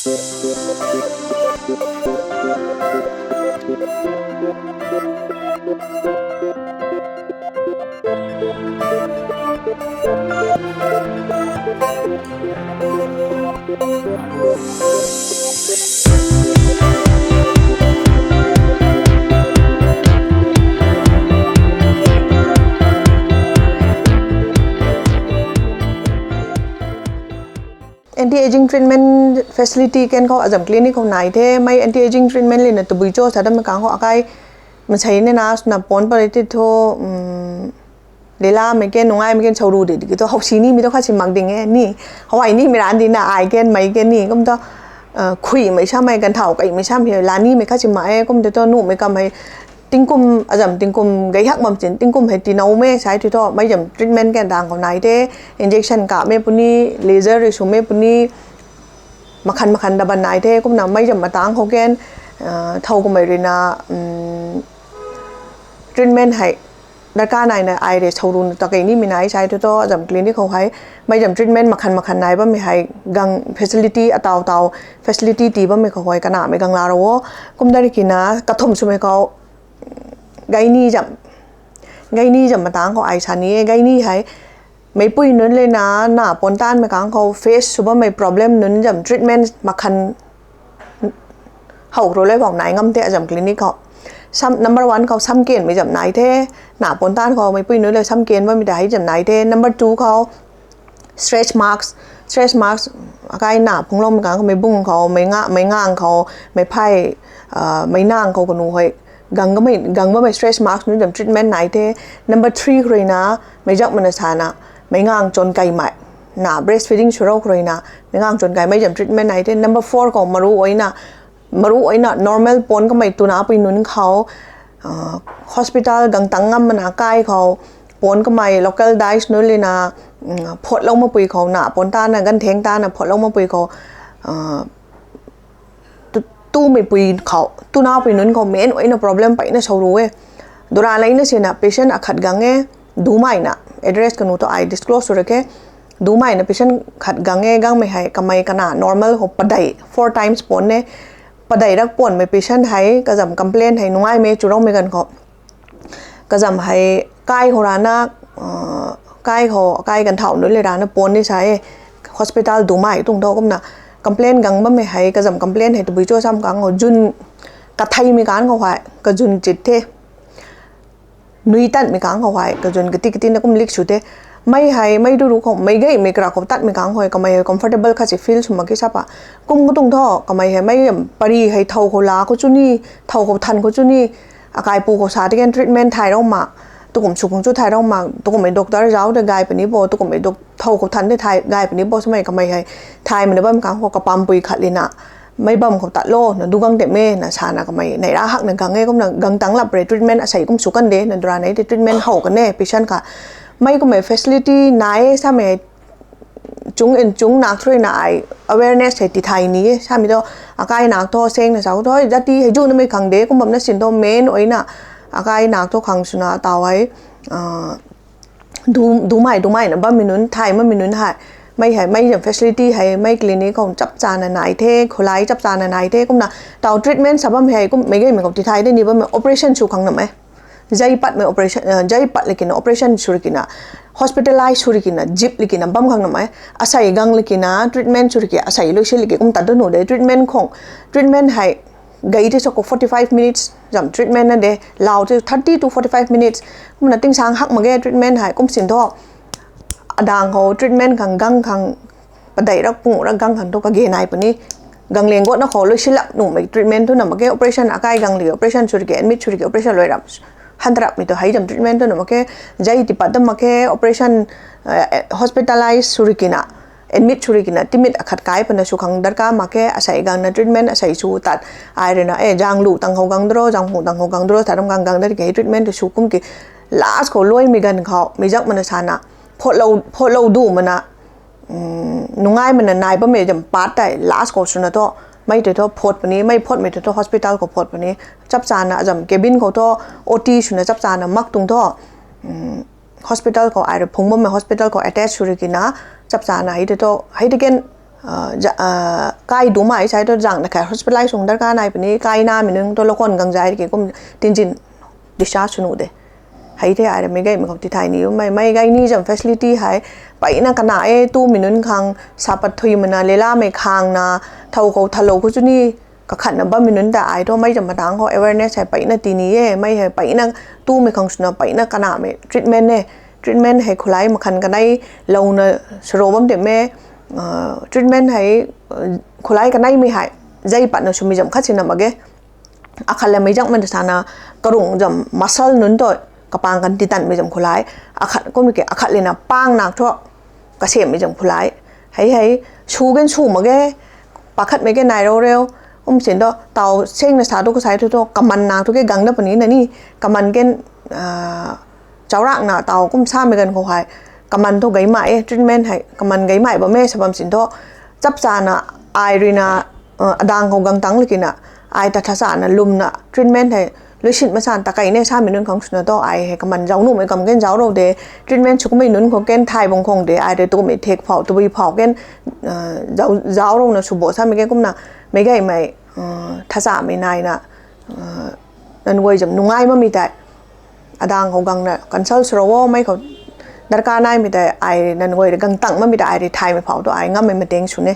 Anti-aging treatment facility kanเขาอาจจะคลินิกเขาไหนเท่ไม่ anti-aging treatment เลยนะตัวบุยโจ้ถ้าดำมันกางเขาอะไรมันใช้เนี่ยนะสนับปนไปที่โทเลล่าไม่เก่งน้องไอ้ไม่เก่งชาวรูดิที่ตัวเขาชี้นี่มีตัวข้าชิมมักดิ่งไงนี่เขาไอ้นี่มีร้านดีนะไอ้เก่งไม่เก่งนี่ก็มันตัวคุยไม่ใช่ไม่กันเท่ากันไม่ใช่เพียร้านนี้ไม่ข้าชิมมาไอ้ก็มันตัวนุ่มไม่กำให้ติ้งกุมอาจจะติ้งกุมไก่หักมั่มจินติ้งกุมให้ตีน้องไม่ใช้ที่ตัวไม่จำ treatment กันต่างของไหนเท่ injection กะไม่ปุ่นนี่ laser หรือชูไม่ปุ่นนี่มาคันดับบันไหนเท่ก็มันไม่จำมาต่างเขาแกนเท่ากับไม่เรียนtreatment ให้ดักการไหนนะไอเดชาวรุ่นตะเกียนี่มีไหนใช้ที่ตัวจำคลินิกเขาให้ไม่จำ treatment มาคันไหนบ้างไม่ให้กัง facility เตา facility ตีบ้างไม่เขาให้กันหนาไม่กังลาโร่ก็ไม่ได้กินนะกระทมช่วยเขาไงนี่จำมาต่างเขาไอชันนี้ไงนี่ให้ไม่ปุ้ยนั้นเลยนะหน้าปนต้านมากังเขา face สุบไม่ problem นั้นจำ treatment มาคันเขารู้เลยบอกไหนงั้มเตะจำคลินิกเขาnumber one เขาซ้ำเกณฑ์ไม่จำไหนเท่หน้าปนต้านเขาไม่ปุ้ยนั้นเลยซ้ำเกณฑ์ว่าไม่ได้ให้จำไหนเท่ number two เขา stretch marks อะไรหน้าพุงลมกังเขาไม่บุ้งเขาไม่ง่างเขาไม่ไพ่ไม่นั่งเขาก็นูให้กังว่าไม่ stress marks นู้นจำ treatment ไหนเท่ number three ใครนะไม่จักมันสานะไม่ง่างจนไกลใหม่หน้า breastfeeding ชัวร์ใครนะไม่ง่างจนไกลไม่จำ treatment ไหนเท่ number four ก็มารู้ไอ้นะnormal ปนก็ไม่ตัวน้าไปนุนเขา hospital กังตังงำมันหาใกล้เขาปนก็ไม่ local dice นู้นเลยนะพดลงมาปุยเขาหน้าปนต้านนะกันเทงต้านนะพดลงมาปุยเขาตู้ไม่ปุยเขาตู้น้าปุยนุนเขาเมนไอ้น่ะ problem ไปน่ะชาวรู้ดูราอะไรน่ะเสียนะ patient ขัดกังดูไม่น่ะ address กันหนูตัว I disclose ตัวเด็กดูไม่น่ะ patient ขัดกังกังไม่ให้กำไม่กันน่ะ normal เขาปะได้ 4 times ปนเนี่ยปะได้รักปนไม่ patient ให้กระจำ complain ให้น้องไอ้เมจุร้องไม่กันเขากระจำให้ใกล้เขาร้านน่ะใกล้กันเท่านู้นเลยร้านน่ะปนนี่ใช้ hospital ดูไม่ตรงเท่ากันน่ะcomplain กังบ่ไม่ให้กระจำ complain ให้ตัวบุยโจ้ซ้ำกังเขาจุนกระไทยมีการเขาไหวกระจุนจิตเทนุยตัดมีการเขาไหวกระจุนกระตินะก็มีลิกชุดเทไม่ให้ไม่ดูเขาไม่เกยไม่กระเขาตัดมีการเขาก็ไม่ comfortable ค่ะสิ feel สมมติสับกุ้งก็ตรงท่อก็ไม่ให้ไม่ปรีให้เท่าเขาล้าเขาจุนี่เท่าเขาทันเขาจุนี่อาการปูเขาสาธิต treatment ไทยเรามาตัวผมสุขของจุดไทยเรามาตัวผมเป็นด็อกเตอร์เจ้าเด็กไงเป็นนิโบตัวผมเป็นด็อกเท่าเขาทันได้ไทยไงเป็นนิโบสมัยก็ไม่ให้ไทยมันได้บ้างเขากระปั๊มปุยขัดเลยนะไม่บ่มเขาตัดโลนะดูกังเตะเม่นะชานะก็ไม่ในร้านหักหนึ่งกังเง่ก็มันกังตั้งหลับเลย treatment อาศัยก็สุกันเดนะดูร้านไหน treatment เห่ากันแน่ patient ค่ะไม่ก็ไม่ facility ไหนถ้าไม่จุงเอ็นจุงนักช่วยไหน awareness ให้ติดไทยนี้ใช่ไหมตัวอาการหนักตัวเซ็งนะสาวตัวจัดที่ให้จุงนั่นไม่ขังเดก็แบบนั้นสินตัวเมนไว้น่ะอาการหนักตัวขังสุนัขตาไว้ดูใหม่นะบ้านมีนุ้นไทยไม่มีนุ้นไทยไม่ให้ไม่อย่าง facility ให้ไม่คลินิกของจับจานไหนเท่คนไล่จับจานไหนเท่ก็นะแต่ treatment สับบ้านไม่ให้ก็ไม่ได้เหมือนกับที่ไทยได้นี่บ้านมี operation ชูขังหน่อยใจปัดไม่ operation ใจปัดเลยกิน operation ชูริกินะ hospitalize ชูริกินะ jeep เลยกินะบ้านขังหน่อยอาศัยกังเลยกินะ treatment ชูริกิอาศัยลูกเชื่อเลยกิก็ตัดด้วยหนูได้ treatment ของ treatment ให้gayที่สัก45 minutes จำ treatment นั่นเดะเราที่30 to 45 minutes มันนั่งติ้งช้างหักมาแก้ treatment ให้ก็สินทอดังเขา treatment ขังกังขังปะไดรักปุ่งรักกังขังตัวกะเกนายปนี้กังเลี้ยงก็นักเขาเลยชิลับหนุ่มไป treatment ตัวนั้นมาแก้ operation อาการกังเลี้ย operation ช่วยแก้ admit ช่วยแก้ operation เลยรับหันตรับมีตัวให้จำ treatment ตัวนั้นมาแก้ใจที่ปัดมาแก้ operation hospitalize ช่วยกินะadmit ช่วยกินะที่มิดขัดกายเป็นสุขังดักการมาแก้อาศัยกังนะ treatment อาศัยชูตัดไอเรนะจางลูตังเขากังดรอจางหูตังเขากังดรอแต่ทำกังได้แก่ treatment ตัวชูกุ้งกี่ last เขาล้วยมีกันเขามีจักมันชนะพอเราดูมันนะนุ่งง่ายมันนายป้าเมย์จำปาร์ตได้ last เขาชนะตัวไม่เดี๋ยวตัวพดวันนี้ไม่พดไม่เดี๋ยวตัว hospital เขาพดวันนี้จับจานนะจำ cabin เขาตัว OT ชนะจับจานนะมักตรงตัวhospital เขาไอ้พงบ่ม hospital เขา attach ชุดกินนะจับจานนะให้เดี๋ยวตัวให้เด็ก kai du mai sai to jang na ka hospitalize sung dar ka nai pani kai na mi nung to lokon gang jai ke kum tinjin disha chunu de hai the ai me gai me khop ti thai ni mai gai ni jam facility hai pai na kana e tu minun khang sapat thui mana lela me khang na thau ko thalo ku chuni ka khat na ba minun da ai to mai jam matang ho awareness hai pai na ti ni e mai hai pai na tu me khang suna pai na kana me treatment hai khulai ma khan kanai lo na srobam de me treatment hai khulai kanai mi hai jai pat na sumi jam khat sina mage akhale mai jang man sana karung jam muscle nun to kapang kan titan me jam khulai akhat ko mi ke akhat le na pang nak tho ka sem me jam khulai hai chu gen chu mage pakhat me ke nai ro reo sin do tau seng na sa do ko sai to kaman na to ke gang na pani na ni kaman gen chawrak na tau kum sa me gan ko hai kaman to gai mai treatment hai kaman gai mai ba me sabam sin to chap cha na irina adang ko gang tang likina ai ta thasa na lum na treatment hai luisin ma san ta kai ne sa minun khong suna to ai he kaman jaw nu me kam gen jaw ro de treatment chuk me nun ko ken thai bong khong de ai de to me thek phau to bi phau ken jaw ro na subo sa me ke kum na me gai mai thasa me nai na nan woi jam nungai ma mi tai adang ko gang na consult ro wo mai ko dar ka nai mi tai ai nan woi de gang tang ma mi tai de thai me phau to ai ngam me ma teng su ne